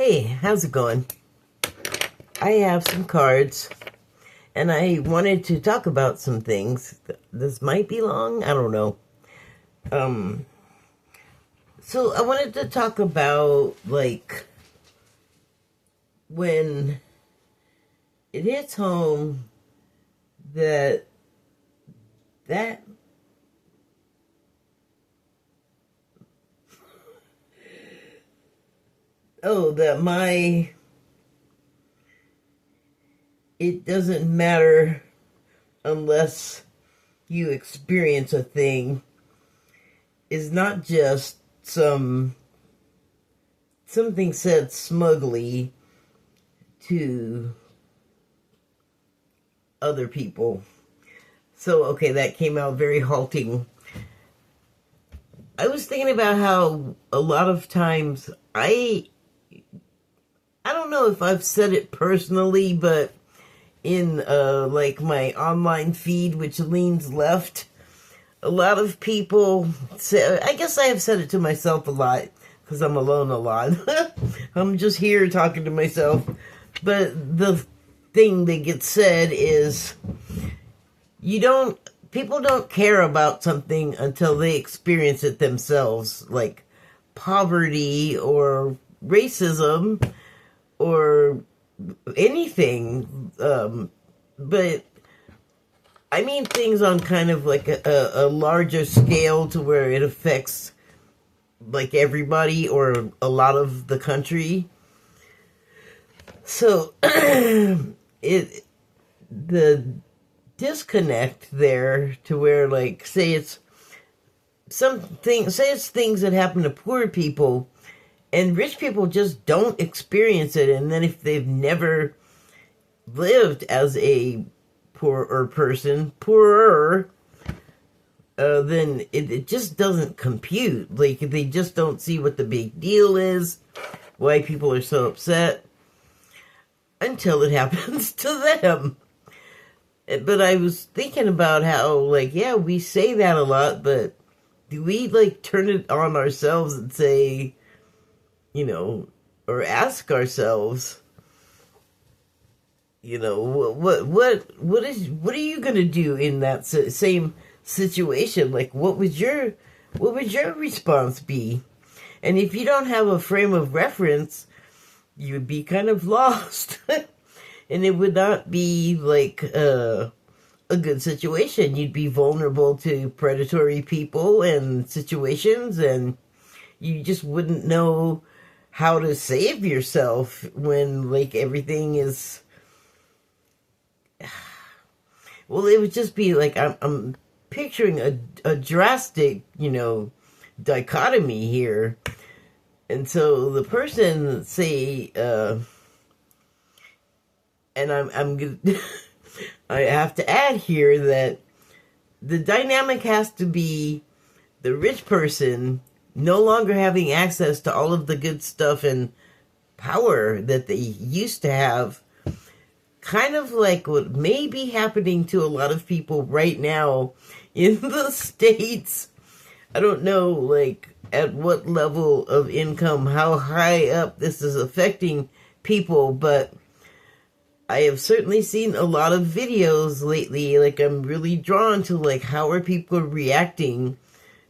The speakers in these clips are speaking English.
Hey, how's it going? I have some cards, and I wanted to talk about some things. This might be long, I don't know. Um, so I wanted to talk about, like, when it hits home that, that, oh, that it doesn't matter unless you experience a thing is not just something said smugly to other people. So, okay, that came out very halting. I was thinking about how a lot of times I don't know if I've said it personally, but in like my online feed, which leans left, a lot of people say, I guess I have said it to myself a lot because I'm alone a lot. I'm just here talking to myself. But the thing that gets said is people don't care about something until they experience it themselves, like poverty or racism or anything. But I mean things on kind of like a larger scale to where it affects like everybody or a lot of the country. So the disconnect there to where, like, say it's things that happen to poor people and rich people just don't experience it, and then if they've never lived as a poorer, then it just doesn't compute. Like, they just don't see what the big deal is, why people are so upset, until it happens to them. But I was thinking about how, like, yeah, we say that a lot, but do we, like, turn it on ourselves and say, or ask ourselves, what are you gonna do in that same situation? Like, what would your response be? And if you don't have a frame of reference, you would be kind of lost. And it would not be like a good situation. You'd be vulnerable to predatory people and situations, and you just wouldn't know how to save yourself when, like, everything is. Well, it would just be like I'm picturing a drastic, dichotomy here. And so the person, say, and I'm gonna, I have to add here that the dynamic has to be the rich person no longer having access to all of the good stuff and power that they used to have, kind of like what may be happening to a lot of people right now in the States. I don't know, like, at what level of income, how high up this is affecting people, but I have certainly seen a lot of videos lately. Like, I'm really drawn to, like, how are people reacting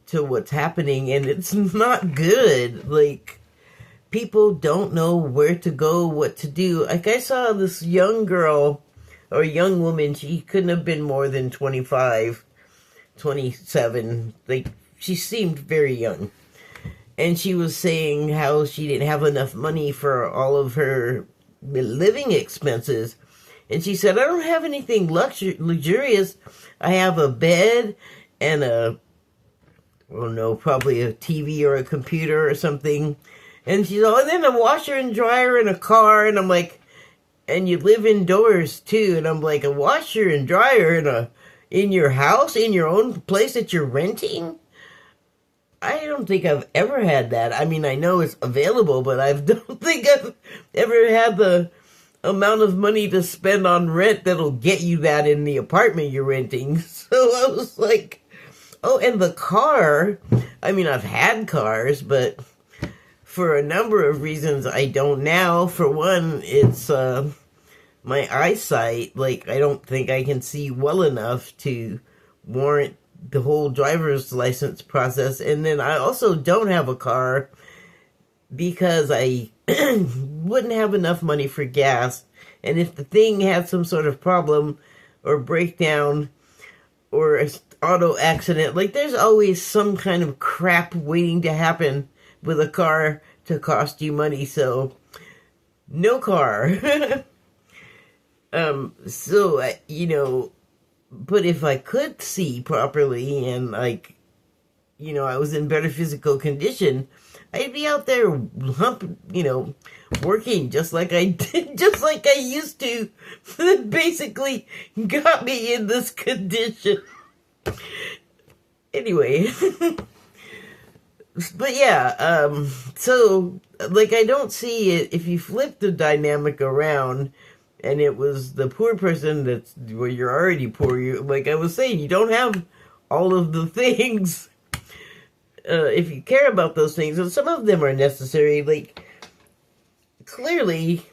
to what's happening, and it's not good. Like, people don't know where to go, what to do. Like, I saw this young girl, or young woman, she couldn't have been more than 25, 27, like, she seemed very young. And she was saying how she didn't have enough money for all of her living expenses. And she said, I don't have anything luxurious. I have a bed and probably a TV or a computer or something. And she's all, and then a washer and dryer and a car. And I'm like, and you live indoors too. And I'm like, a washer and dryer in your house, in your own place that you're renting? I don't think I've ever had that. I mean, I know it's available, but I don't think I've ever had the amount of money to spend on rent that'll get you that in the apartment you're renting. So I was like, oh, and the car. I mean, I've had cars, but for a number of reasons I don't now. For one, it's my eyesight. Like, I don't think I can see well enough to warrant the whole driver's license process. And then I also don't have a car because I wouldn't have enough money for gas. And if the thing had some sort of problem or breakdown or an auto accident, like, there's always some kind of crap waiting to happen with a car to cost you money. So no car. But if I could see properly and, like, I was in better physical condition, I'd be out there working just like I did, just like I used to. That basically got me in this condition. Anyway. But yeah, so, like, I don't see it if you flip the dynamic around and it was the poor person you're already poor. Like I was saying, you don't have all of the things. If you care about those things, and some of them are necessary, like, clearly,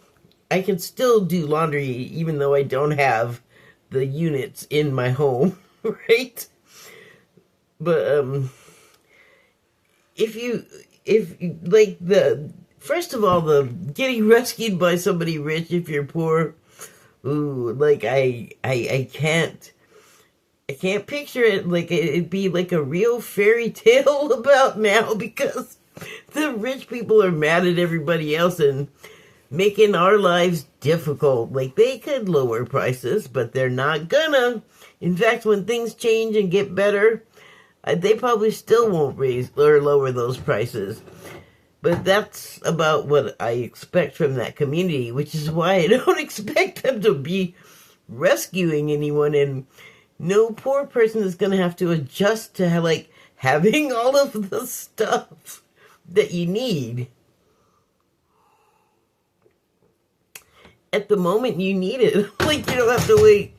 I can still do laundry even though I don't have the units in my home, right? But, first of all, the getting rescued by somebody rich if you're poor, ooh, like, I can't picture it. Like, it'd be like a real fairy tale about now, because the rich people are mad at everybody else and making our lives difficult. Like, they could lower prices, but they're not gonna. In fact, when things change and get better, they probably still won't raise or lower those prices. But that's about what I expect from that community, which is why I don't expect them to be rescuing anyone. And no poor person is going to have to adjust to, like, having all of the stuff that you need at the moment you need it. Like, you don't have to wait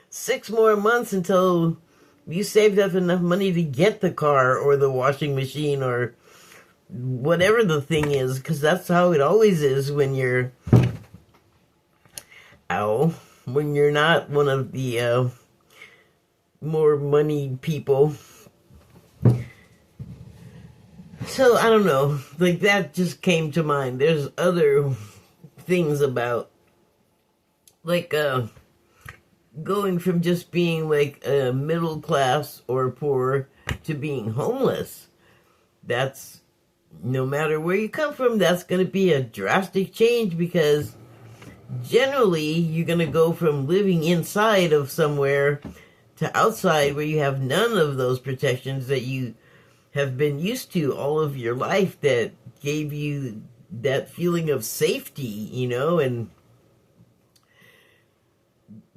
6 more months until you saved up enough money to get the car or the washing machine or whatever the thing is, because that's how it always is when you're not one of the more money people. So I don't know, like, that just came to mind. There's other things about, like, going from just being like a middle class or poor to being homeless. That's, no matter where you come from, that's going to be a drastic change, because generally you're going to go from living inside of somewhere to outside where you have none of those protections that you have been used to all of your life, that gave you that feeling of safety, and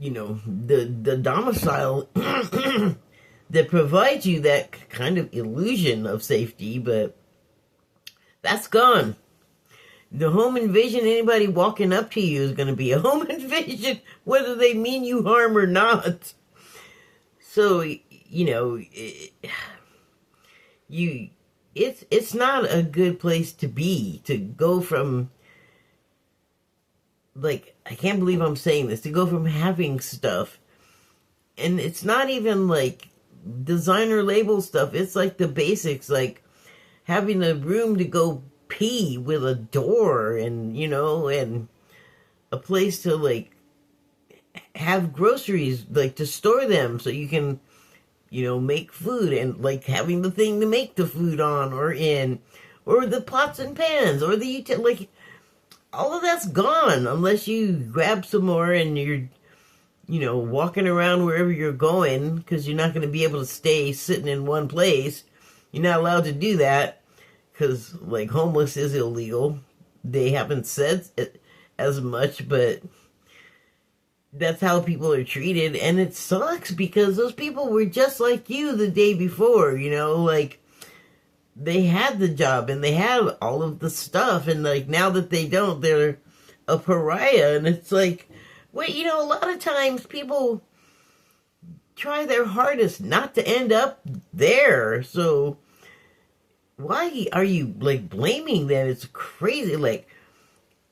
the domicile that provides you that kind of illusion of safety. But that's gone. The home invasion, anybody walking up to you is going to be a home invasion, whether they mean you harm or not. So, it's not a good place to be, to go from, like, I can't believe I'm saying this, to go from having stuff, and it's not even like designer label stuff, it's like the basics, like having a room to go pee with a door, and and a place to, like, have groceries, like, to store them so you can make food, and, like, having the thing to make the food on or in, or the pots and pans, or the like, all of that's gone unless you grab some more and you're walking around wherever you're going, because you're not going to be able to stay sitting in one place. You're not allowed to do that because, like, homeless is illegal. They haven't said it as much, but that's how people are treated, and it sucks because those people were just like you the day before, like, they had the job and they had all of the stuff, and, like, now that they don't, they're a pariah. And it's like, wait, a lot of times people try their hardest not to end up there. So why are you like blaming them? It's crazy. Like,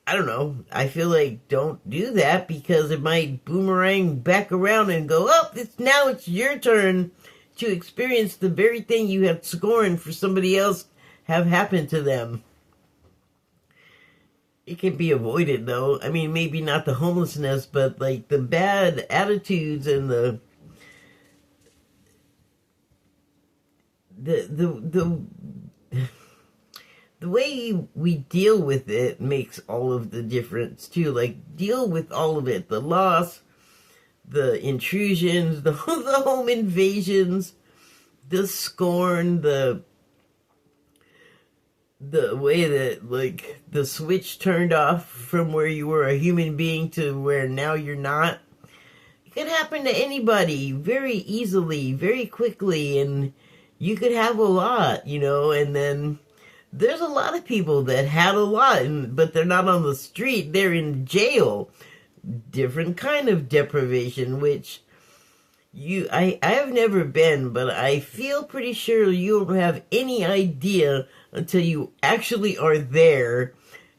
I don't know. I feel like don't do that because it might boomerang back around and go, oh, it's your turn to experience the very thing you have scorned for somebody else have happened to them. It can be avoided though. I mean, maybe not the homelessness, but like the bad attitudes and the the way we deal with it makes all of the difference too. Like, deal with all of it, the loss, the intrusions, the home invasions, the scorn, the way that like the switch turned off from where you were a human being to where now you're not. It could happen to anybody very easily, very quickly, and you could have a lot, and then there's a lot of people that had a lot, but they're not on the street, they're in jail. Different kind of deprivation, which I have never been, but I feel pretty sure you don't have any idea until you actually are there.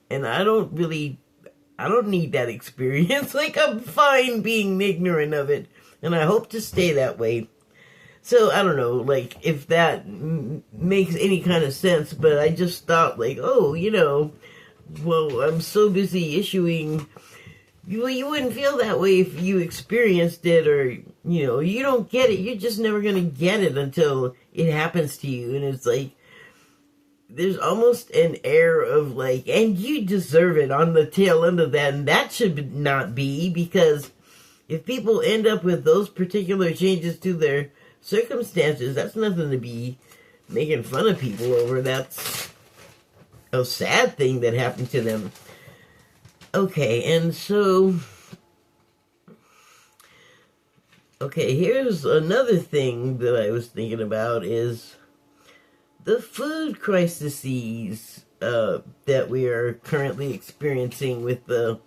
And I don't need that experience. Like, I'm fine being ignorant of it, and I hope to stay that way. So, I don't know, like, if that makes any kind of sense, but I just thought, like, oh, well, I'm so busy issuing. Well, you wouldn't feel that way if you experienced it, or, you don't get it. You're just never going to get it until it happens to you. And it's like, there's almost an air of like, and you deserve it on the tail end of that. And that should not be, because if people end up with those particular changes to their circumstances, that's nothing to be making fun of people over. That's a sad thing that happened to them. Okay, and so, here's another thing that I was thinking about is the food crises that we are currently experiencing with the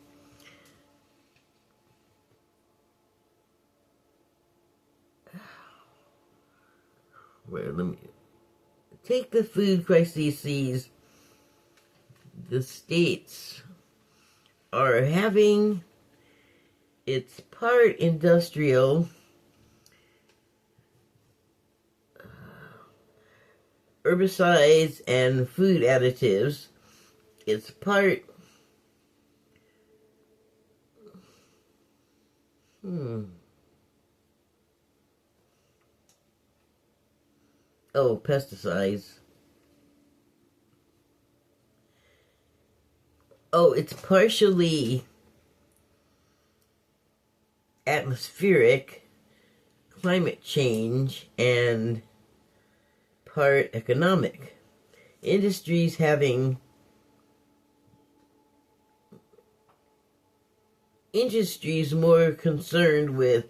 let me take the food crises the states are having. It's part industrial, herbicides and food additives. It's part pesticides. It's partially atmospheric, climate change, and part economic. Industries more concerned with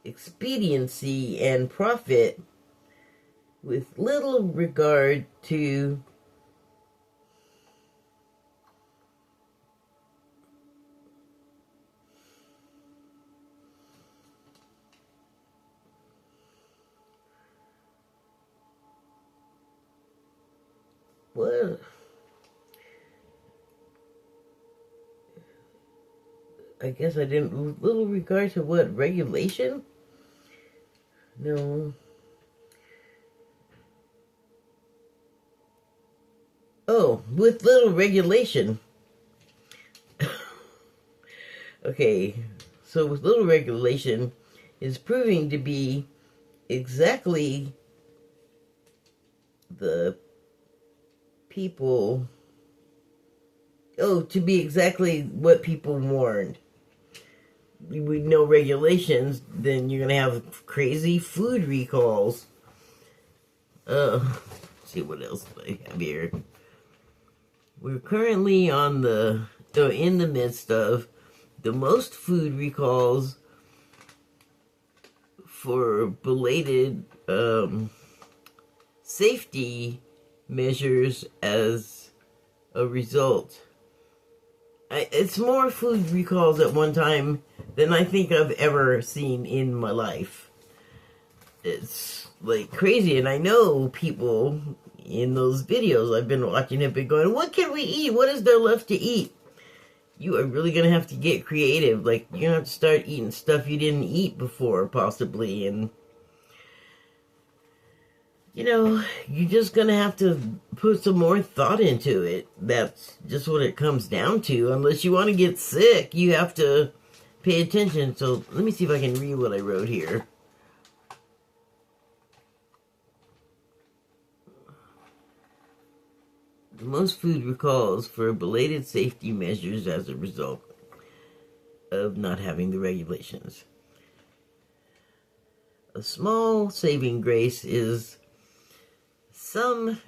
expediency and profit, with little regard to what? I guess I didn't. Little regard to what? Regulation? No. With little regulation. Okay, so with little regulation is proving to be exactly the people. To be exactly what people warned. With no regulations, then you're gonna have crazy food recalls. Let's see what else I have here. We're currently in the midst of the most food recalls for belated safety measures as a result. It's more food recalls at one time than I think I've ever seen in my life. It's like crazy, and I know people in those videos I've been watching have been going, what can we eat? What is there left to eat? You are really going to have to get creative. Like, you're going to have to start eating stuff you didn't eat before, possibly. And, you're just going to have to put some more thought into it. That's just what it comes down to. Unless you want to get sick, you have to pay attention. So, let me see if I can read what I wrote here. Most food recalls for belated safety measures as a result of not having the regulations. A small saving grace is some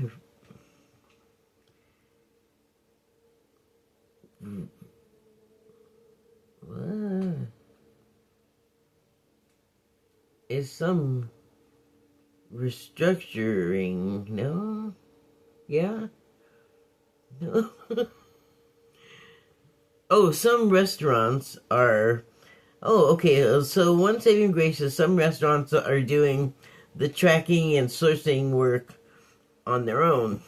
restructuring. No? Yeah? No. Oh, some restaurants are... Oh, okay. So one saving grace is some restaurants are doing the tracking and sourcing work on their own.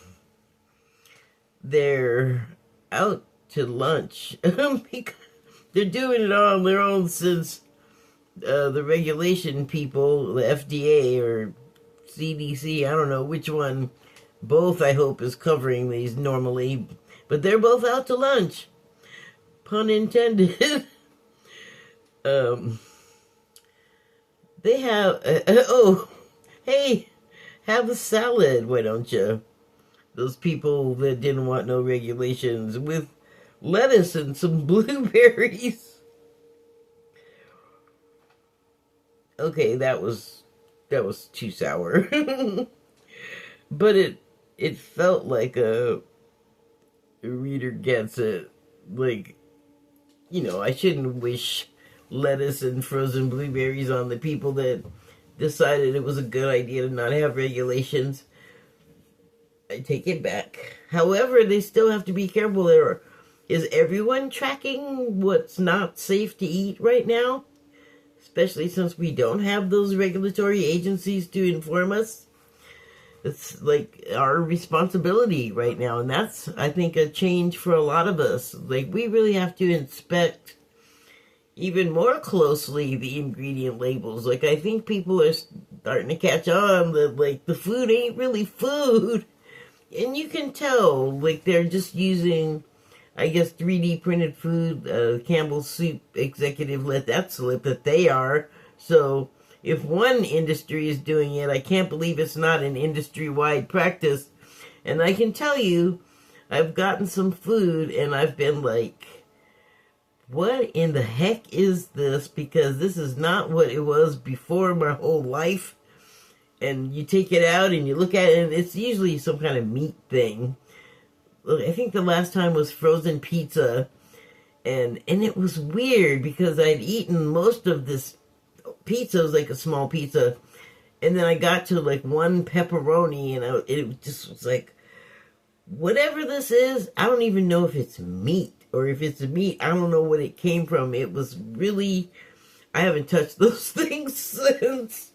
They're out to lunch. They're doing it all on their own since the regulation people, the FDA or CDC, I don't know which one, both I hope is covering these normally, but they're both out to lunch. Pun intended. They have, hey, have a salad, why don't you? Those people that didn't want no regulations with lettuce and some blueberries. Okay, that was too sour. But it felt like a reader gets it. Like, I shouldn't wish lettuce and frozen blueberries on the people that decided it was a good idea to not have regulations. I take it back. However, they still have to be careful. Is everyone tracking what's not safe to eat right now? Especially since we don't have those regulatory agencies to inform us. It's like our responsibility right now. And that's, I think, a change for a lot of us. Like, we really have to inspect even more closely the ingredient labels. Like, I think people are starting to catch on that, like, the food ain't really food. And you can tell, like, they're just using, I guess, 3D printed food. Campbell's Soup executive let that slip that they are. So if one industry is doing it, I can't believe it's not an industry-wide practice. And I can tell you, I've gotten some food and I've been like, what in the heck is this? Because this is not what it was before my whole life. And you take it out and you look at it, and it's usually some kind of meat thing. I think the last time was frozen pizza. And it was weird because I'd eaten most of this pizza. It was like a small pizza. And then I got to like one pepperoni, and it just was like, whatever this is, I don't even know if it's meat. Or if it's meat, I don't know what it came from. It was really... I haven't touched those things since.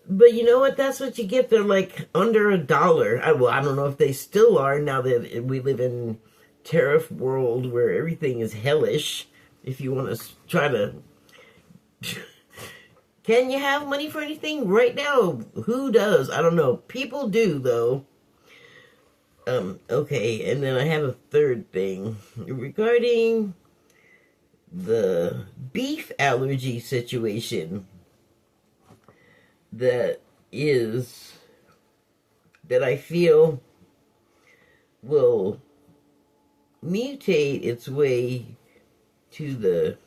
But you know what? That's what you get. They're like under $1. I don't know if they still are now that we live in tariff world where everything is hellish. If you want to try to... Can you have money for anything right now? Who does? I don't know. People do, though. Okay, and then I have a third thing. Regarding the beef allergy situation that I feel will mutate its way to the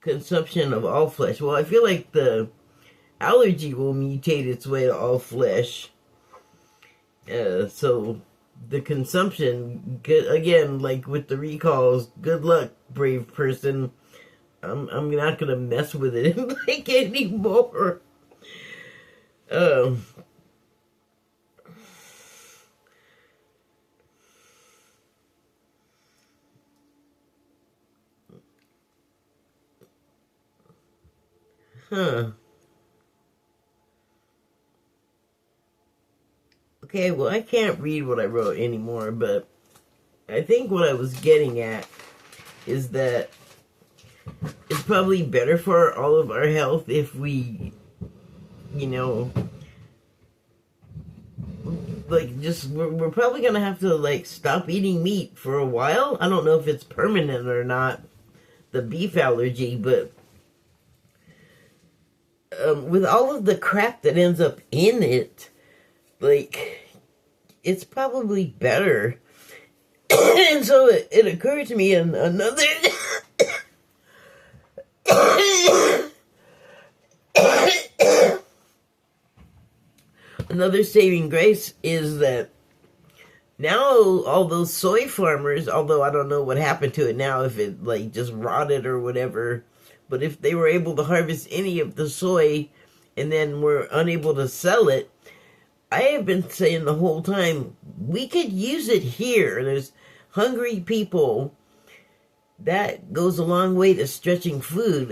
consumption of all flesh. Well, I feel like the allergy will mutate its way to all flesh. So the consumption, again, like with the recalls, good luck, brave person. I'm not gonna mess with it like anymore. Huh. Okay, well, I can't read what I wrote anymore, but I think what I was getting at is that it's probably better for all of our health if we, you know, like, just, we're probably gonna have to, like, stop eating meat for a while. I don't know if it's permanent or not, the beef allergy, but with all of the crap that ends up in it, like, it's probably better. And so it occurred to me another another saving grace is that now all those soy farmers, although I don't know what happened to it now, if it like just rotted or whatever, but if they were able to harvest any of the soy and then were unable to sell it, I have been saying the whole time, we could use it here. There's hungry people. That goes a long way to stretching food.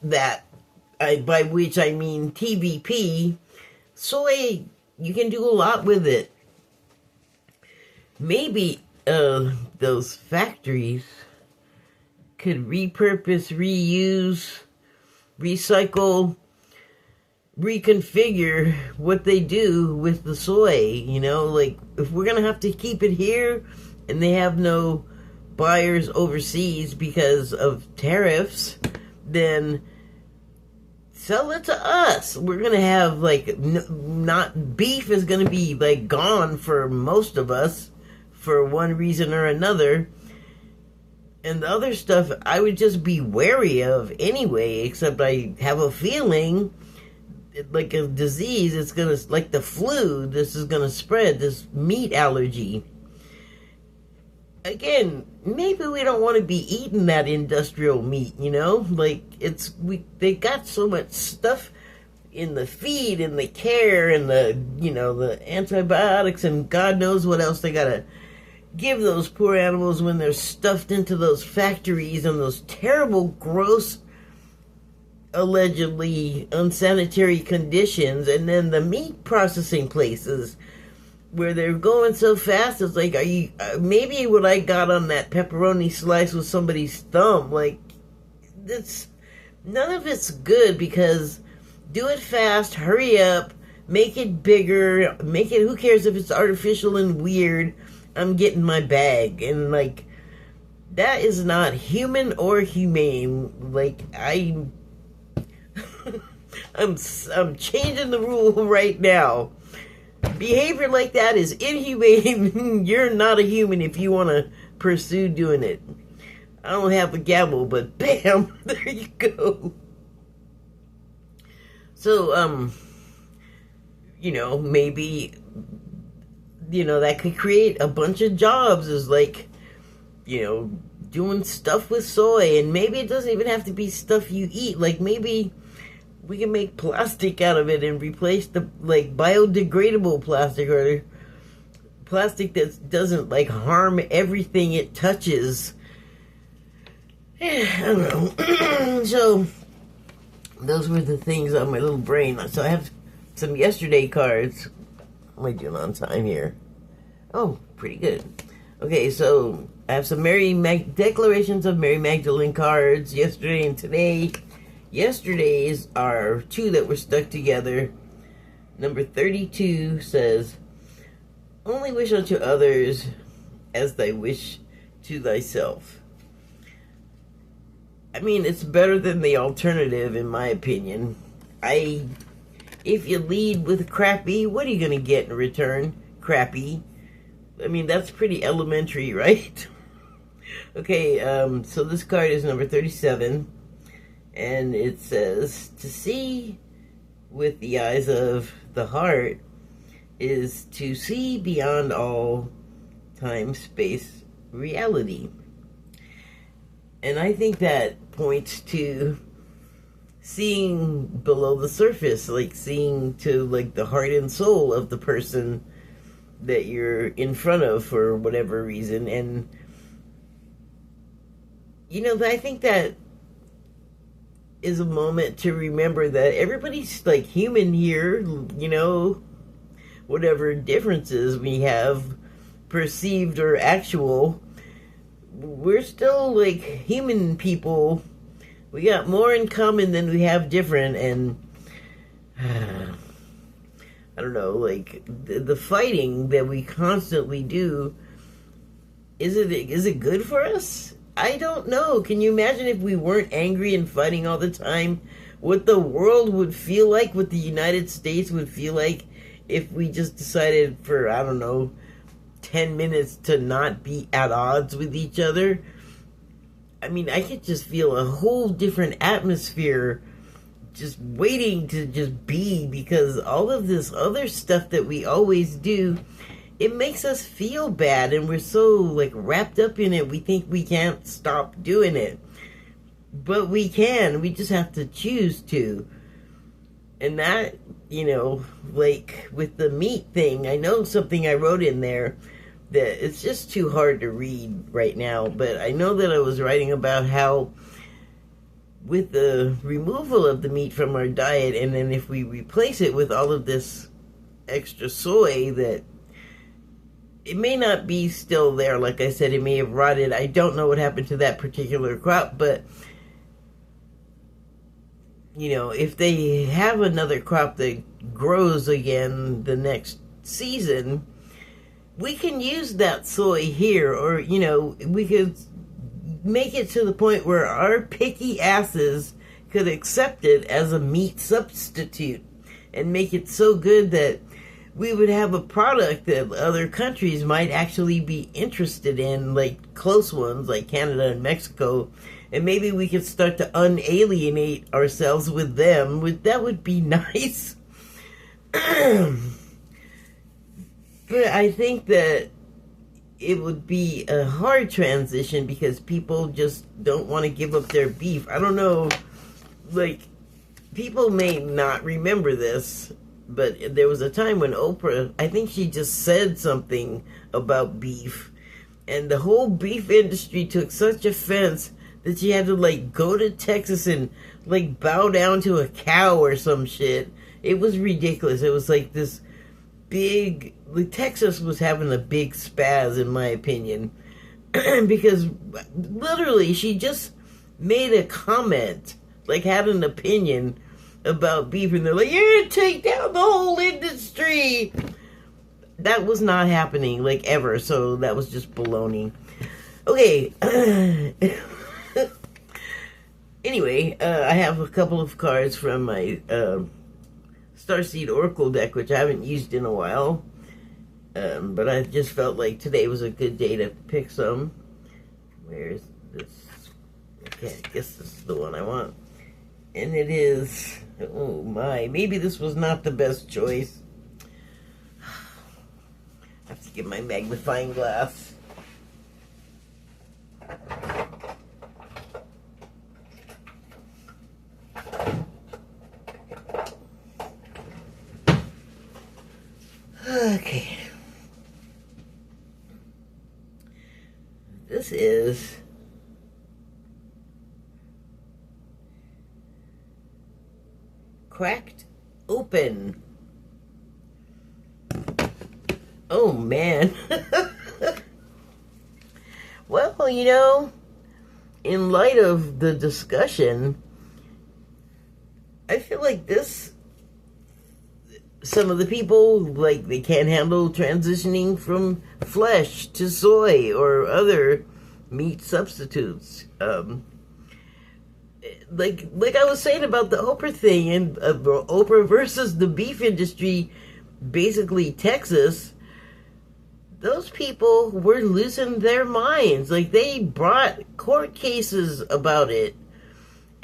By which I mean TBP. Soy, you can do a lot with it. Maybe those factories could repurpose, reuse, recycle, reconfigure what they do with the soy. You know, like, if we're gonna have to keep it here and they have no buyers overseas because of tariffs, then sell it to us. We're gonna have, like, not beef is gonna be, like, gone for most of us for one reason or another. And the other stuff I would just be wary of anyway, except I have a feeling, like a disease, it's gonna, like the flu, this is gonna spread, this meat allergy. Again, maybe we don't want to be eating that industrial meat, you know? Like, they got so much stuff in the feed and the care and the, you know, the antibiotics and God knows what else they gotta give those poor animals when they're stuffed into those factories and those terrible, gross, allegedly unsanitary conditions. And then the meat processing places where they're going so fast, it's like, maybe what I got on that pepperoni slice was somebody's thumb. Like, none of it's good, because do it fast, hurry up, make it bigger, who cares if it's artificial and weird, I'm getting my bag. And, like, that is not human or humane. Like, I'm changing the rule right now. Behavior like that is inhumane. You're not a human if you want to pursue doing it. I don't have a gavel, but bam, there you go. So, you know, maybe, you know, that could create a bunch of jobs, as, like, you know, doing stuff with soy. And maybe it doesn't even have to be stuff you eat. Like, maybe we can make plastic out of it and replace the, like, biodegradable plastic, or plastic that doesn't, like, harm everything it touches. I don't know. So, those were the things on my little brain. So I have some yesterday cards. What am I doing on time here? Oh, pretty good. Okay, so I have some declarations of Mary Magdalene cards, yesterday and today. Yesterday's are two that were stuck together. Number 32 says, "Only wish unto others as thy wish to thyself." I mean, it's better than the alternative, in my opinion. If you lead with crappy, what are you going to get in return? Crappy. I mean, that's pretty elementary, right? Okay, so this card is number 37. And it says, to see with the eyes of the heart is to see beyond all time, space, reality. And I think that points to seeing below the surface, like seeing to, like, the heart and soul of the person that you're in front of for whatever reason. And, you know, I think that is a moment to remember that everybody's, like, human here, you know. whatever differences we have, perceived or actual, we're still like human people. We got more in common than we have different, and I don't know, like the fighting that we constantly do, is it good for us? I don't know. Can you imagine if we weren't angry and fighting all the time? What the world would feel like, what the United States would feel like if we just decided for, I don't know, 10 minutes to not be at odds with each other. I mean, I could just feel a whole different atmosphere just waiting to just be, because all of this other stuff that we always do, it makes us feel bad, and we're so like wrapped up in it, we think we can't stop doing it. But we can, we just have to choose to. And that, you know, like with the meat thing, I know something I wrote in there that it's just too hard to read right now, but I know that I was writing about how with the removal of the meat from our diet, and then if we replace it with all of this extra soy, that it may not be still there. Like I said, it may have rotted. I don't know what happened to that particular crop, but you know, if they have another crop that grows again the next season, we can use that soy here, or, you know, we could make it to the point where our picky asses could accept it as a meat substitute and make it so good that we would have a product that other countries might actually be interested in, like close ones like Canada and Mexico, and maybe we could start to unalienate ourselves with them. That would be nice. But I think that it would be a hard transition because people just don't want to give up their beef. I don't know, like, people may not remember this, but there was a time when Oprah, I think she just said something about beef, and the whole beef industry took such offense that she had to, like, go to Texas and, like, bow down to a cow or some shit. It was ridiculous. It was like this big, like, Texas was having a big spaz, in my opinion, because literally she just made a comment, like, had an opinion about beef, and they're like, you're gonna take down the whole industry. That was not happening, like, ever, so that was just baloney. Okay. Anyway, I have a couple of cards from my starseed oracle deck, which I haven't used in a while, but I just felt like today was a good day to pick some. Where's this? Okay, I guess this is the one I want. And it is, oh my, maybe this was not the best choice. I have to get my magnifying glass. Okay. This is cracked open. Oh man. Well, you know, in light of the discussion, I feel like this, some of the people, like, they can't handle transitioning from flesh to soy or other meat substitutes. Like I was saying about the Oprah thing, and Oprah versus the beef industry, basically Texas, those people were losing their minds. Like, they brought court cases about it,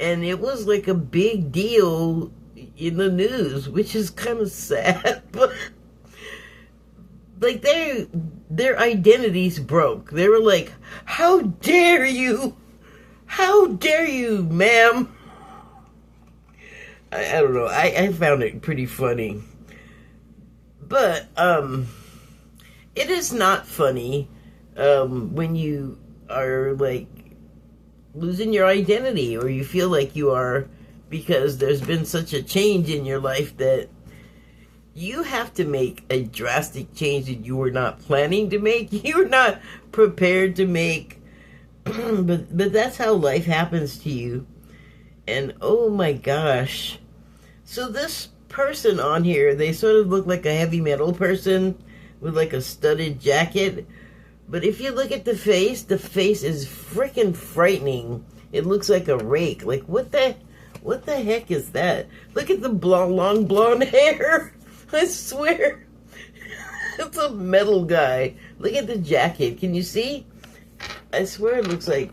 and it was like a big deal in the news, which is kind of sad. But like, their identities broke. They were like, how dare you, ma'am. I don't know, I found it pretty funny. But it is not funny when you are, like, losing your identity, or you feel like you are, because there's been such a change in your life that you have to make a drastic change that you were not planning to make. You're not prepared to make. But that's how life happens to you. And oh my gosh. So this person on here, they sort of look like a heavy metal person with like a studded jacket. But if you look at the face is freaking frightening. It looks like a rake. Like, what the heck is that? Look at the long blonde hair. I swear. It's a metal guy. Look at the jacket. Can you see? I swear it looks like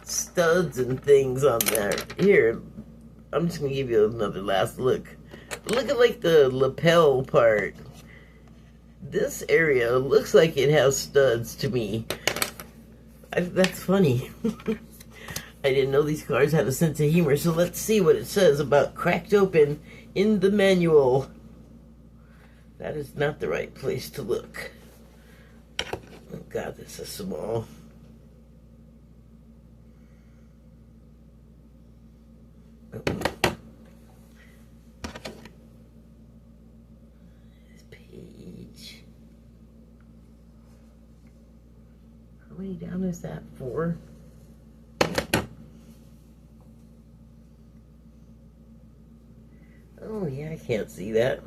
studs and things on there. Here, I'm just going to give you another last look. Look at, like, the lapel part. This area looks like it has studs to me. That's funny. I didn't know these cars had a sense of humor, so let's see what it says about cracked open in the manual. That is not the right place to look. Oh God, this is small. Oh. This page. How many down is that? 4? Oh yeah, I can't see that.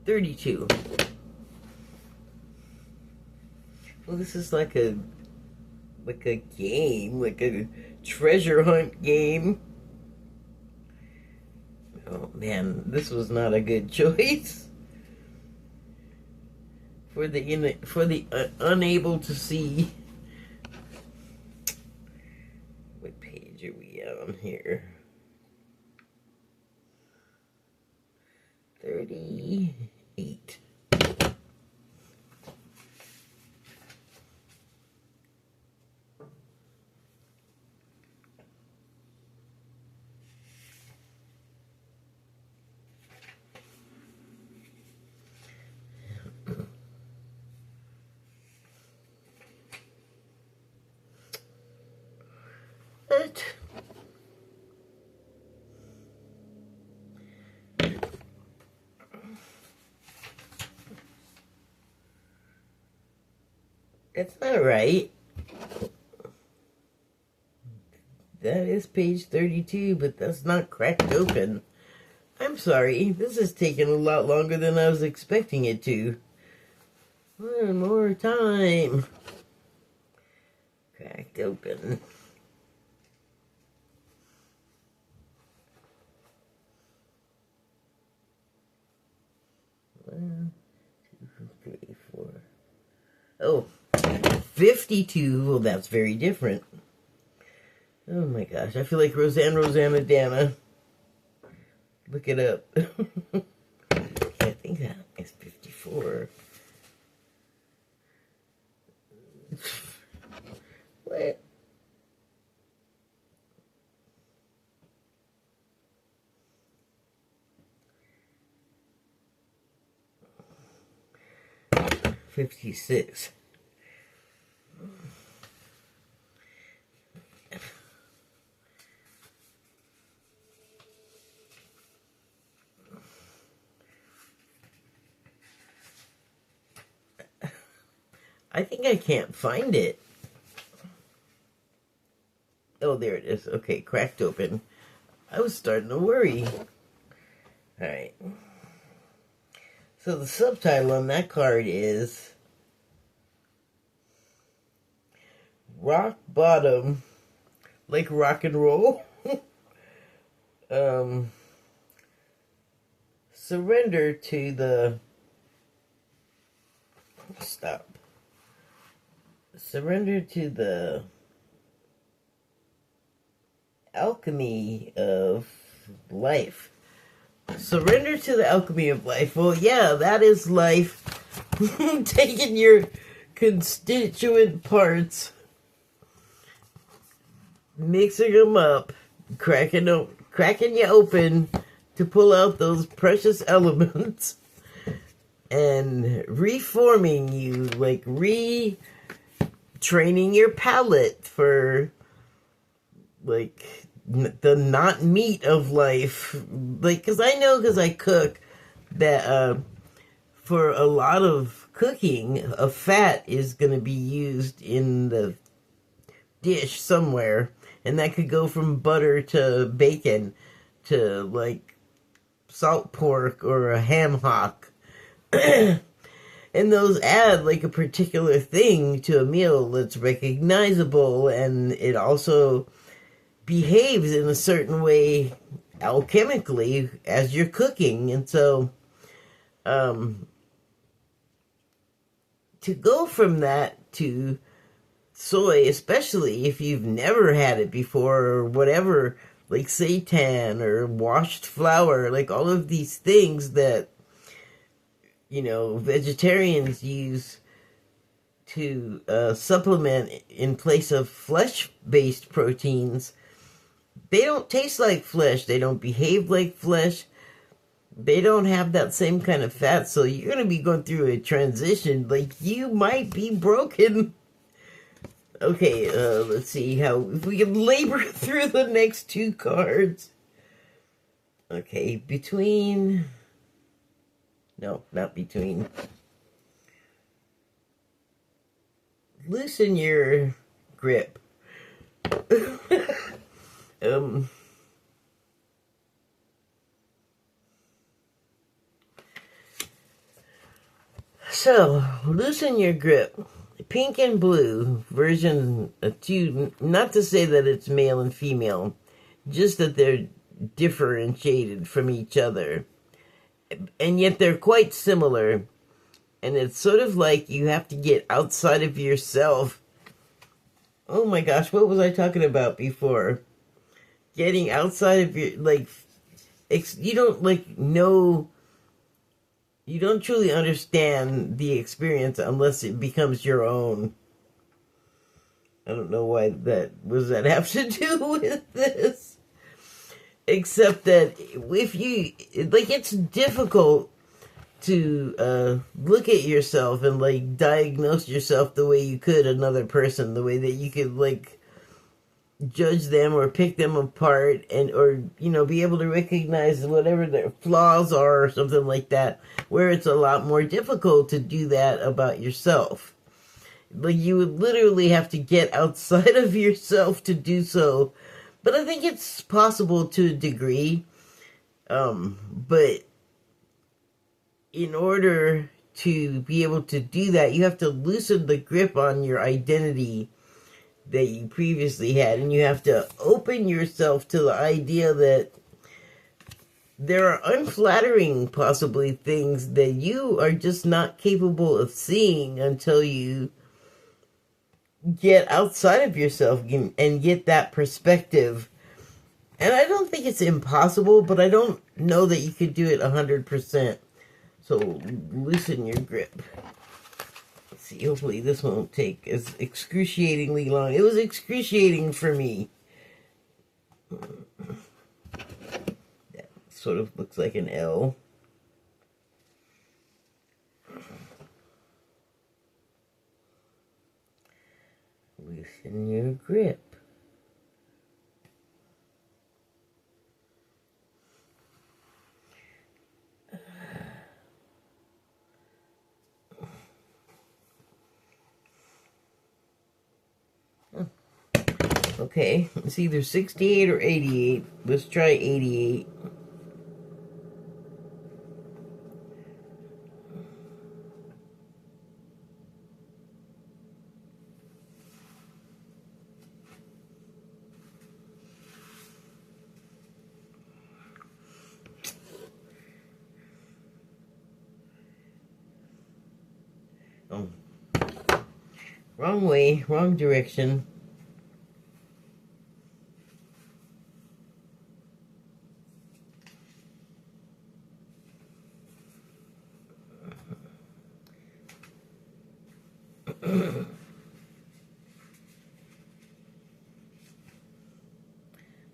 $32. Well, this is like a game, like a treasure hunt game. Oh man, this was not a good choice for the unable to see. What page are we on here? 38. What? That's not right. That is page 32, but that's not cracked open. I'm sorry, this is taking a lot longer than I was expecting it to. One more time. Cracked open. One, 2, 3, 4. Oh, 52. Well, that's very different. Oh my gosh, I feel like Rosanna Dana. Look it up. I think that is 54. What? $56. I think I can't find it. Oh, there it is. Okay, cracked open. I was starting to worry. Alright. So the subtitle on that card is Rock Bottom, like rock and roll. Surrender to the... Stop. Surrender to the alchemy of life. Surrender to the alchemy of life. Well, yeah, that is life. Taking your constituent parts, mixing them up, cracking you open to pull out those precious elements, and reforming you, like training your palate for like the not meat of life. Like, because I know, because I cook, that for a lot of cooking, a fat is going to be used in the dish somewhere, and that could go from butter to bacon to like salt pork or a ham hock. And those add like a particular thing to a meal that's recognizable, and it also behaves in a certain way alchemically as you're cooking. And so to go from that to soy, especially if you've never had it before or whatever, like seitan or washed flour, like all of these things that, you know, vegetarians use to supplement in place of flesh-based proteins, they don't taste like flesh. They don't behave like flesh. They don't have that same kind of fat. So you're going to be going through a transition. Like, you might be broken. Okay, let's see how, if we can labor through the next two cards. Okay, between... No, not between. Loosen your grip. So, loosen your grip. Pink and blue, version 2, not to say that it's male and female, just that they're differentiated from each other. And yet they're quite similar. And it's sort of like you have to get outside of yourself. Oh my gosh, what was I talking about before? Getting outside of your, like, you don't, like, know, you don't truly understand the experience unless it becomes your own. I don't know why that have to do with this. Except that if you, like, it's difficult to look at yourself and, like, diagnose yourself the way you could another person, the way that you could, like, judge them or pick them apart, and, or, you know, be able to recognize whatever their flaws are or something like that, where it's a lot more difficult to do that about yourself. Like, you would literally have to get outside of yourself to do so. But I think it's possible to a degree. But in order to be able to do that, you have to loosen the grip on your identity that you previously had. And you have to open yourself to the idea that there are unflattering, possibly, things that you are just not capable of seeing until you get outside of yourself and get that perspective. And I don't think it's impossible, but I don't know that you could do it 100%. So loosen your grip. Let's see, hopefully this won't take as excruciatingly long. It was excruciating for me. That sort of looks like an L. Loosen your grip. Okay, it's either 68 or 88. Let's try 88. Oh, wrong way, wrong direction.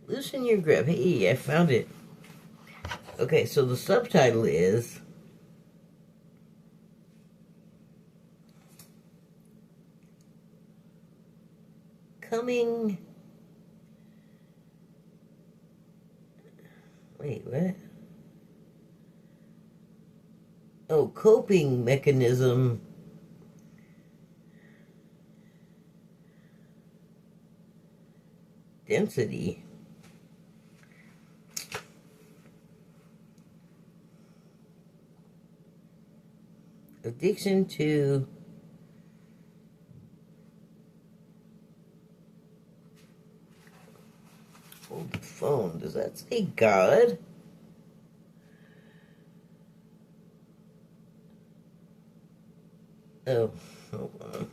Loosen your grip. Hey, I found it. Okay, so the subtitle is Coming Wait, what? Oh, coping mechanism. Density. Addiction to hold the phone. Does that say God? Oh, hold on.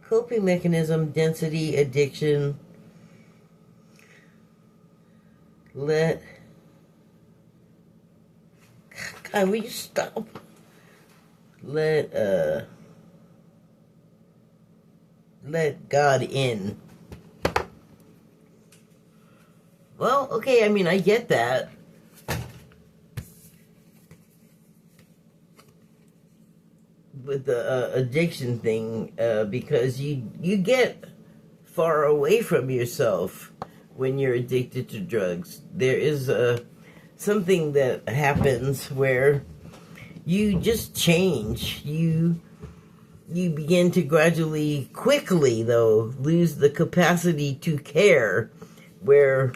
Coping mechanism, density, addiction. God, will you stop? Let God in. Well, okay, I mean, I get that. With the addiction thing, because you get far away from yourself when you're addicted to drugs. There is something that happens where you just change. You begin to gradually, quickly though, lose the capacity to care. Where,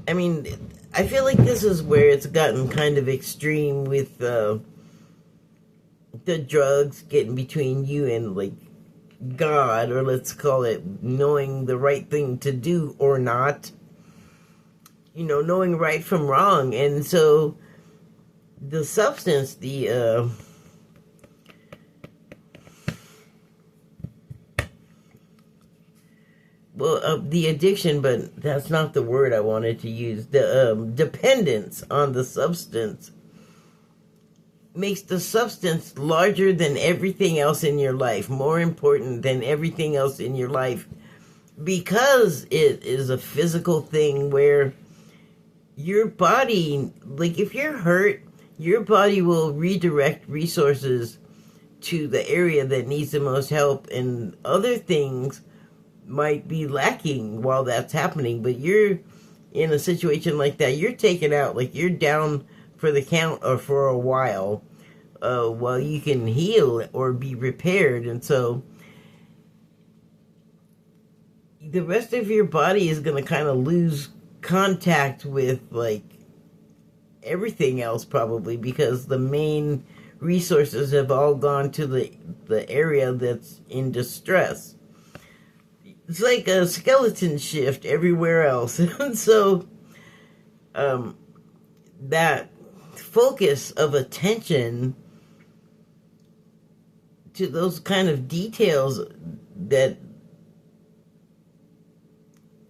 I mean, I feel like this is where it's gotten kind of extreme with the drugs getting between you and like God, or let's call it knowing the right thing to do or not. You know, knowing right from wrong. And so the substance, the addiction, but that's not the word I wanted to use. The dependence on the substance makes the substance larger than everything else in your life, more important than everything else in your life, because it is a physical thing where your body, like if you're hurt, your body will redirect resources to the area that needs the most help, and other things might be lacking while that's happening. But you're in a situation like that, you're taken out, like you're down for the count or for a while you can heal or be repaired. And so the rest of your body is going to kind of lose contact with like everything else, probably because the main resources have all gone to the area that's in distress. It's like a skeleton shift everywhere else. And so that focus of attention to those kind of details that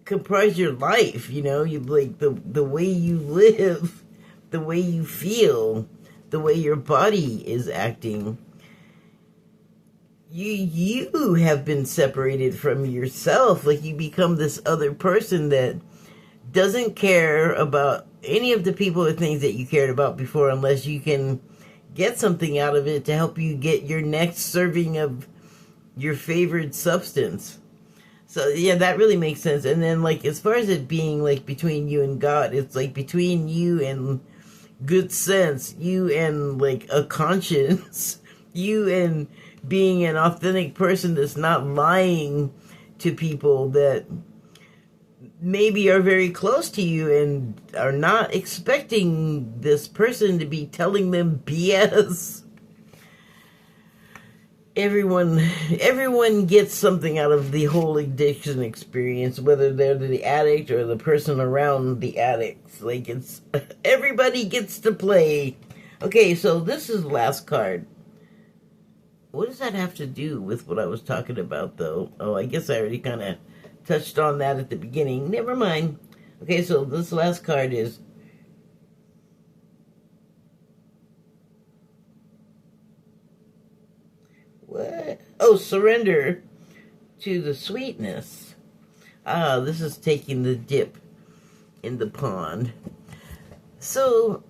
comprise your life, you know, you like the way you live, the way you feel, the way your body is acting. You have been separated from yourself. Like you become this other person that doesn't care about any of the people or things that you cared about before, unless you can get something out of it to help you get your next serving of your favorite substance. So yeah, that really makes sense. And then like as far as it being like between you and God, it's like between you and good sense, you and like a conscience, you and being an authentic person that's not lying to people that maybe are very close to you and are not expecting this person to be telling them BS. Everyone gets something out of the whole addiction experience, whether they're the addict or the person around the addicts. Like it's everybody gets to play. Okay, so this is the last card. What does that have to do with what I was talking about, though? Oh, I guess I already kind of touched on that at the beginning. Never mind. Okay, so this last card is... What? Oh, surrender to the sweetness. Ah, this is taking the dip in the pond. So,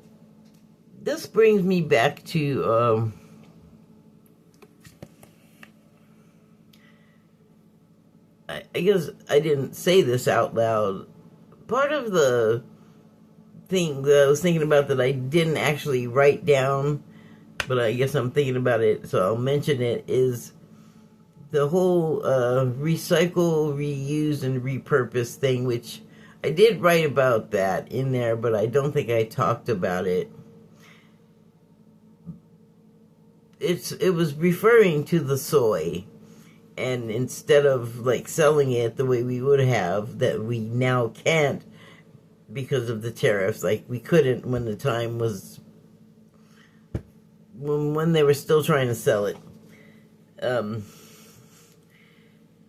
this brings me back to... I guess I didn't say this out loud. Part of the thing that I was thinking about that I didn't actually write down, but I guess I'm thinking about it, so I'll mention it, is the whole recycle, reuse, and repurpose thing, which I did write about that in there, but I don't think I talked about it. It was referring to the soy, and instead of like selling it the way we would have, that we now can't because of the tariffs. Like we couldn't when the time was when they were still trying to sell it.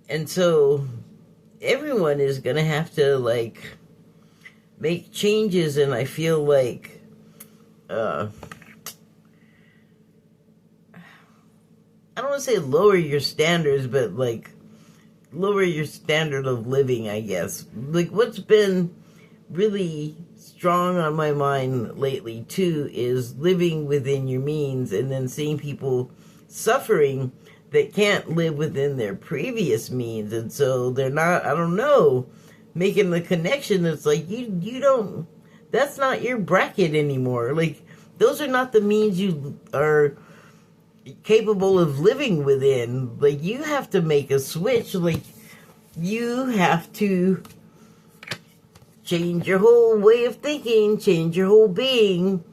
And so everyone is gonna have to like make changes, and I feel like I don't want to say lower your standards, but like lower your standard of living, I guess. Like what's been really strong on my mind lately too is living within your means, and then seeing people suffering that can't live within their previous means, and so they're not, I don't know, making the connection that's like you don't, that's not your bracket anymore. Like those are not the means you are capable of living within. Like you have to make a switch. Like you have to change your whole way of thinking, change your whole being.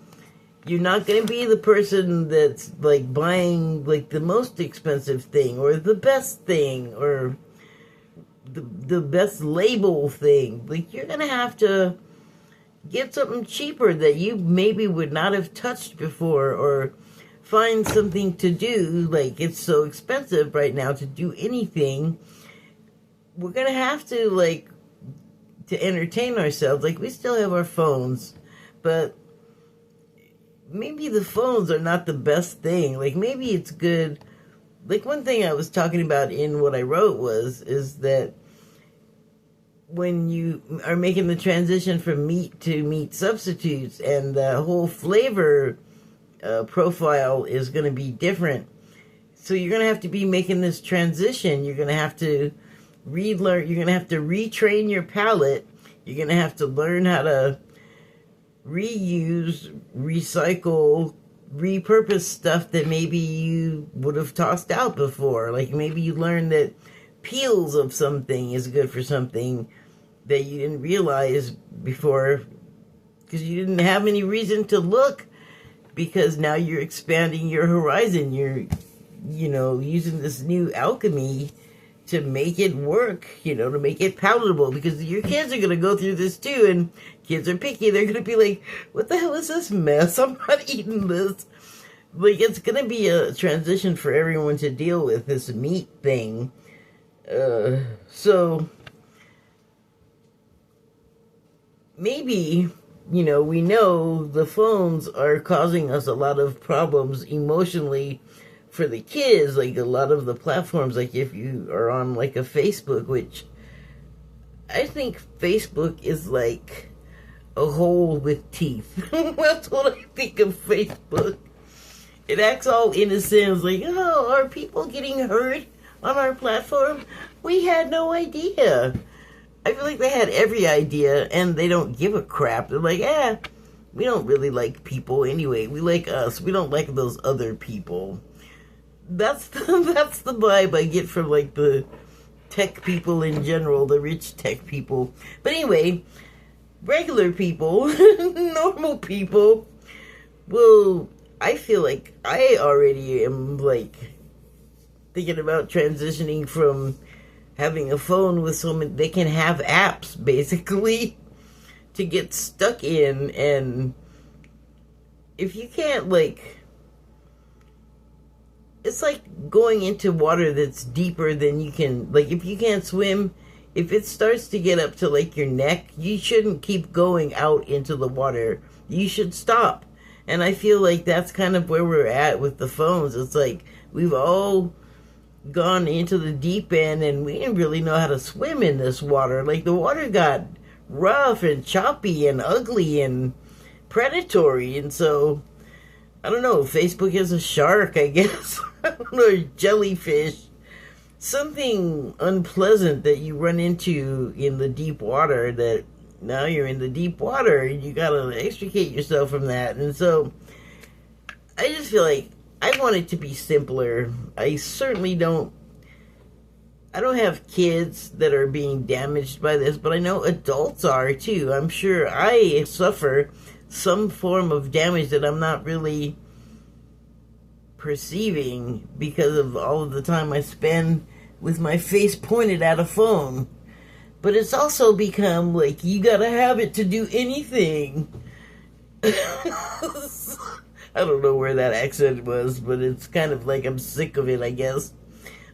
You're not going to be the person that's like buying like the most expensive thing or the best thing or the best label thing. Like you're going to have to get something cheaper that you maybe would not have touched before, or find something to do. Like it's so expensive right now to do anything. We're going to have to like to entertain ourselves. Like we still have our phones, but maybe the phones are not the best thing. Like maybe it's good. Like one thing I was talking about in what I wrote is that when you are making the transition from meat to meat substitutes, and the whole flavor profile is going to be different. So you're going to have to be making this transition. You're going to have to relearn. You're going to have to retrain your palate. You're going to have to learn how to reuse, recycle, repurpose stuff that maybe you would have tossed out before. Like maybe you learned that peels of something is good for something that you didn't realize before because you didn't have any reason to look, because now you're expanding your horizon. You're, using this new alchemy to make it work, to make it palatable, because your kids are going to go through this too, and kids are picky. They're going to be like, what the hell is this mess? I'm not eating this. Like, it's going to be a transition for everyone to deal with, this meat thing. So, maybe, we know the phones are causing us a lot of problems emotionally for the kids. Like a lot of the platforms, like if you are on like a Facebook, which I think Facebook is like a hole with teeth. That's what I think of Facebook. It acts all innocent. It's like, oh, are people getting hurt on our platform? We had no idea. I feel like they had every idea, and they don't give a crap. They're like, we don't really like people anyway. We like us. We don't like those other people. That's the vibe I get from like the tech people in general, the rich tech people. But anyway, regular people, normal people, well, I feel like I already am like thinking about transitioning from having a phone with so many, they can have apps basically to get stuck in. And if you can't, like, it's like going into water that's deeper than you can, like if you can't swim, if it starts to get up to like your neck, you shouldn't keep going out into the water. You should stop. And I feel like that's kind of where we're at with the phones. It's like we've all gone into the deep end, and we didn't really know how to swim in this water. Like the water got rough and choppy and ugly and predatory. And so, I don't know, Facebook is a shark, I guess. I don't know, jellyfish. something unpleasant that you run into in the deep water, that now you're in the deep water and you gotta extricate yourself from that. And so I just feel like I want it to be simpler. I certainly don't. I don't have kids that are being damaged by this, but I know adults are too. I'm sure I suffer some form of damage that I'm not really perceiving because of all of the time I spend with my face pointed at a phone. But it's also become like you gotta have it to do anything. I don't know where that accent was, but it's kind of like I'm sick of it, I guess.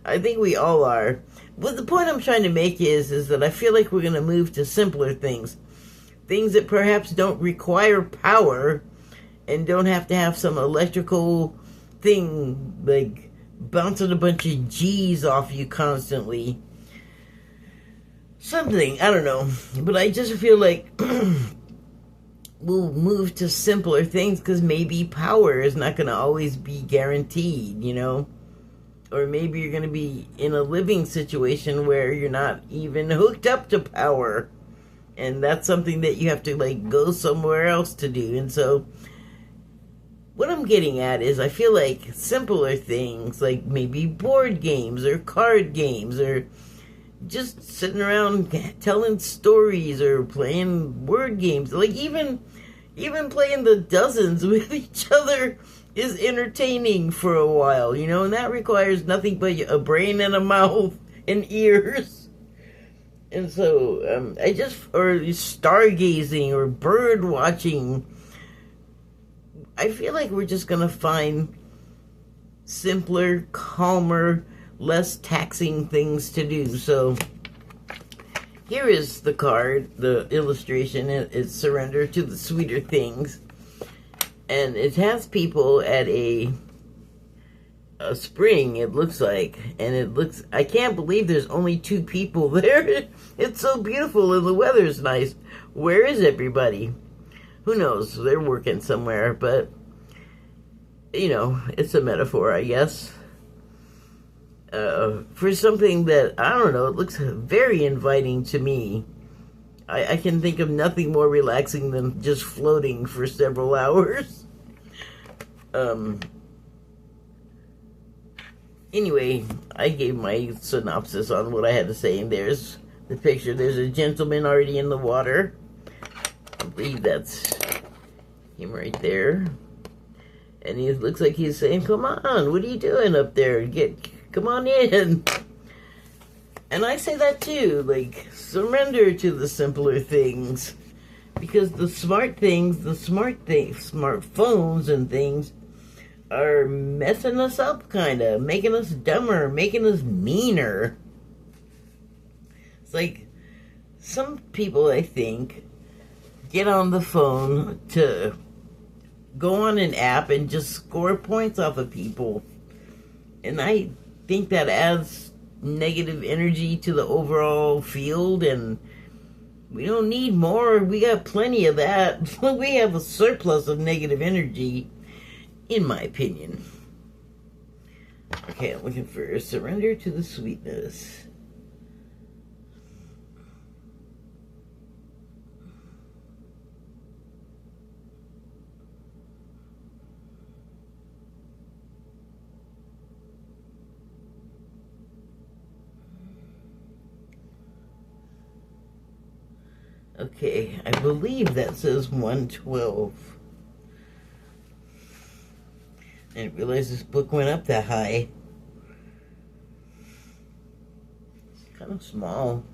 I think we all are. But the point I'm trying to make is that I feel like we're going to move to simpler things. Things that perhaps don't require power and don't have to have some electrical thing like bouncing a bunch of G's off you constantly. Something, I don't know. But I just feel like we'll move to simpler things because maybe power is not going to always be guaranteed, you know? Or maybe you're going to be in a living situation where you're not even hooked up to power. And that's something that you have to, like, go somewhere else to do. And so, what I'm getting at is I feel like simpler things, like maybe board games or card games or just sitting around telling stories or playing word games, like even playing the dozens with each other is entertaining for a while, you know, and that requires nothing but a brain and a mouth and ears. And so, or stargazing or bird watching. I feel like we're just gonna find simpler, calmer, less taxing things to do. So, here is the card, the illustration. It's surrender to the sweeter things. And it has people at a spring, it looks like. And I can't believe there's only 2 people there. It's so beautiful and the weather's nice. Where is everybody? Who knows? They're working somewhere, but, you know, it's a metaphor, I guess. For something that, I don't know, it looks very inviting to me. I can think of nothing more relaxing than just floating for several hours. Anyway, I gave my synopsis on what I had to say, and there's the picture. There's a gentleman already in the water. I believe that's him right there. And he looks like he's saying, "Come on, what are you doing up there? Come on in." And I say that too, like, surrender to the simpler things. Because the smart smartphones and things, are messing us up, kind of. Making us dumber, making us meaner. It's like, some people, I think, get on the phone to go on an app and just score points off of people. And I think that adds negative energy to the overall field, and we don't need more. We got plenty of that. We have a surplus of negative energy, in my opinion. Okay, I'm looking for surrender to the sweetness. Okay, I believe that says 112. I didn't realize this book went up that high. It's kind of small.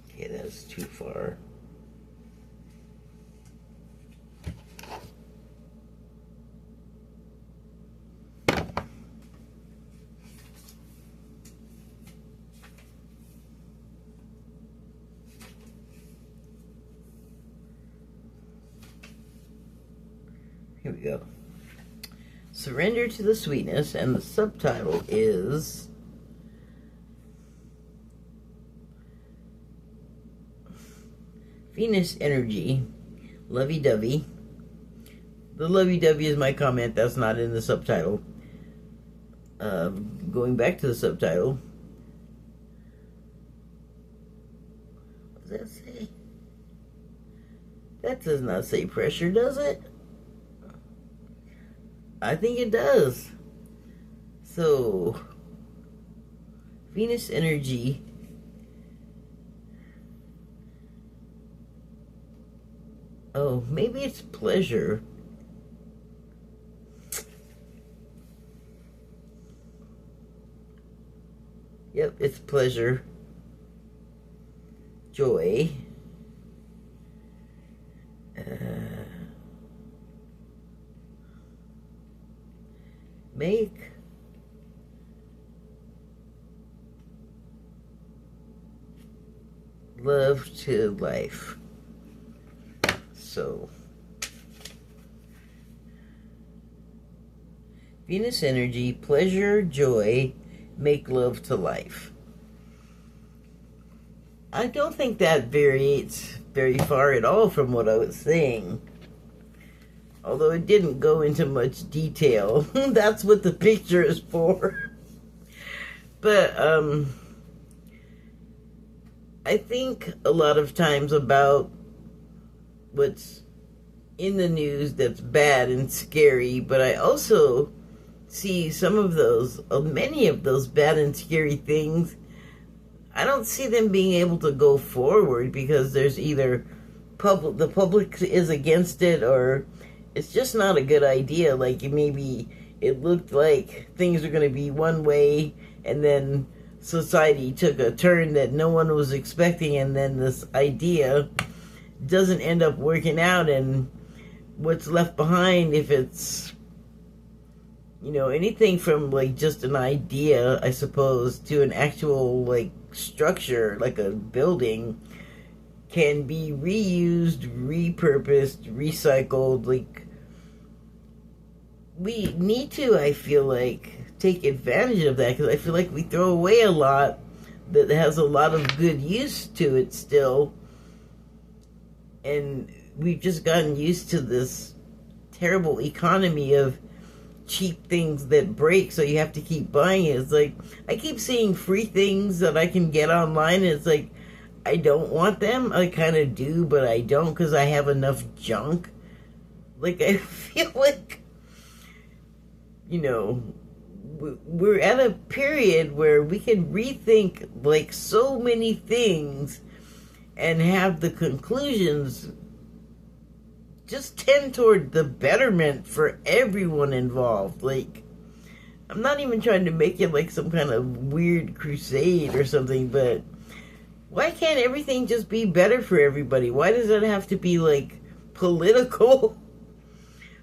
Okay, that's too far. Here we go. Surrender to the sweetness, and the subtitle is Venus Energy, Lovey-Dovey, The lovey-dovey is my comment. That's not in the subtitle. Going back to the subtitle. What does that say? That does not say pressure, does it? I think it does. So, Venus energy. Oh, maybe it's pleasure. Yep, it's pleasure. Joy. Make love to life. So, Venus energy, pleasure, joy, make love to life. I don't think that variates very far at all from what I was saying. Although it didn't go into much detail. That's what the picture is for. But, I think a lot of times about what's in the news that's bad and scary, but I also see many of those bad and scary things, I don't see them being able to go forward because there's either the public is against it, or it's just not a good idea. Like, maybe it looked like things are going to be one way, and then society took a turn that no one was expecting, and then this idea doesn't end up working out, and what's left behind, if it's, anything from, like, just an idea, I suppose, to an actual, like, structure, like a building, can be reused, repurposed, recycled. Like, we need to, I feel like, take advantage of that, because I feel like we throw away a lot that has a lot of good use to it still, and we've just gotten used to this terrible economy of cheap things that break, so you have to keep buying it. It's like, I keep seeing free things that I can get online, and it's like, I don't want them. I kind of do, but I don't, because I have enough junk. Like, I feel like, we're at a period where we can rethink, like, so many things and have the conclusions just tend toward the betterment for everyone involved. Like, I'm not even trying to make it like some kind of weird crusade or something, but why can't everything just be better for everybody? Why does it have to be, like, political?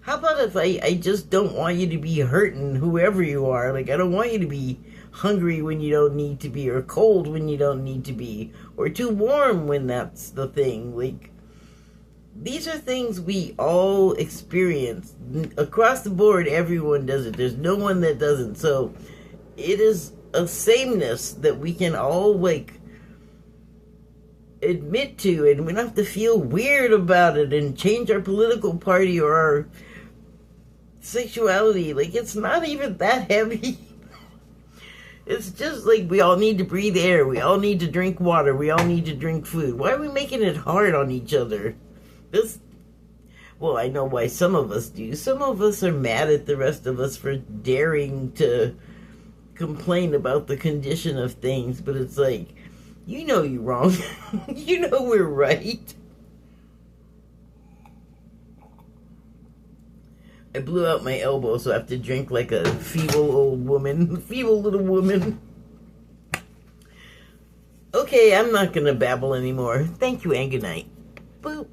How about if I just don't want you to be hurting, whoever you are? Like, I don't want you to be hungry when you don't need to be, or cold when you don't need to be, or too warm when that's the thing. Like, these are things we all experience. Across the board, everyone does it. There's no one that doesn't. So, it is a sameness that we can all, like, admit to, and we don't have to feel weird about it and change our political party or our sexuality. Like, it's not even that heavy. It's just like, we all need to breathe air, we all need to drink water, we all need to drink food. Why are we making it hard on each other? Well, I know why some of us do. Some of us are mad at the rest of us for daring to complain about the condition of things, but it's like, you're wrong. We're right. I blew out my elbow, so I have to drink like a feeble old woman. Feeble little woman. Okay, I'm not gonna babble anymore. Thank you and good night. Boop.